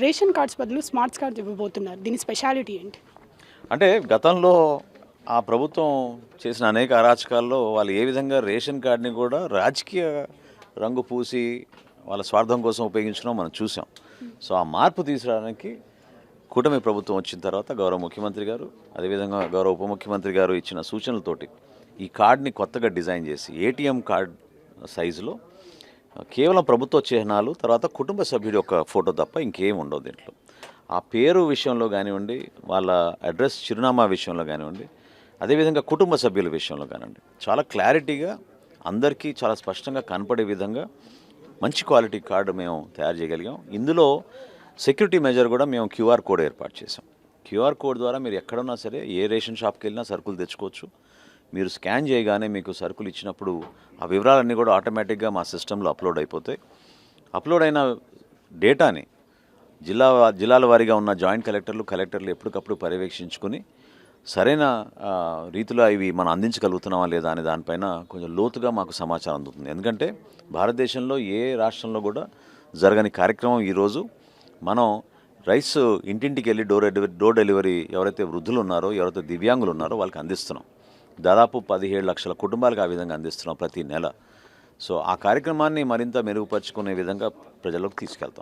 Ration cards బదులు smart cards ఇవ్వబోతున్నారు. దీని స్పెషాలిటీ ఏంటి? అంటే గతంలో ఆ ప్రభుత్వం చేసిన అనేక అరాచకాల్లో వాళ్ళు ఏ విధంగా రేషన్ కార్డుని కూడా రాజకీయ రంగు పూసి వాళ్ళ స్వార్థం కోసం ఉపయోగించడం మనం చూసాం. సో ఆ మార్పు తీసుకురావడానికి కూటమి ప్రభుత్వం వచ్చిన తర్వాత గౌరవ ముఖ్యమంత్రి గారు, అదేవిధంగా గౌరవ ఉప ముఖ్యమంత్రి గారు ఇచ్చిన సూచనలతోటి ఈ కార్డ్ని కొత్తగా డిజైన్ చేసి ఏటీఎం కార్డ్ సైజులో కేవలం ప్రభుత్వ చిహ్నాలు, తర్వాత కుటుంబ సభ్యుడి యొక్క ఫోటో తప్ప ఇంకేం ఉండవు దీంట్లో. ఆ పేరు విషయంలో కానివ్వండి, వాళ్ళ అడ్రస్ చిరునామా విషయంలో కానివ్వండి, అదేవిధంగా కుటుంబ సభ్యుల విషయంలో కానివ్వండి, చాలా క్లారిటీగా అందరికీ చాలా స్పష్టంగా కనపడే విధంగా మంచి క్వాలిటీ కార్డు మేము తయారు చేయగలిగాం. ఇందులో సెక్యూరిటీ మెజర్ కూడా మేము క్యూఆర్ కోడ్ ఏర్పాటు చేసాం. క్యూఆర్ కోడ్ ద్వారా మీరు ఎక్కడున్నా సరే ఏ రేషన్ షాప్కి వెళ్ళినా సరుకులు తెచ్చుకోవచ్చు. మీరు స్కాన్ చేయగానే మీకు సరుకులు ఇచ్చినప్పుడు ఆ వివరాలన్నీ కూడా ఆటోమేటిక్గా మా సిస్టంలో అప్లోడ్ అయిపోతాయి. అప్లోడ్ అయిన డేటాని జిల్లాల వారీగా ఉన్న జాయింట్ కలెక్టర్లు ఎప్పటికప్పుడు పర్యవేక్షించుకొని సరైన రీతిలో ఇవి మనం అందించగలుగుతున్నామా లేదా అనే దానిపైన కొంచెం లోతుగా మాకు సమాచారం అందుతుంది. ఎందుకంటే భారతదేశంలో ఏ రాష్ట్రంలో కూడా జరగని కార్యక్రమం ఈరోజు మనం రైస్ ఇంటింటికి వెళ్ళి డోర్ డెలివరీ ఎవరైతే వృద్ధులు ఉన్నారో, ఎవరైతే దివ్యాంగులు ఉన్నారో వాళ్ళకి అందిస్తున్నాం. దాదాపు 17 లక్షల కుటుంబాలకు ఆ విధంగా అందిస్తున్నాం ప్రతి నెల. సో ఆ కార్యక్రమాన్ని మరింత మెరుగుపరుచుకునే విధంగా ప్రజలకు తీసుకెళ్తాం.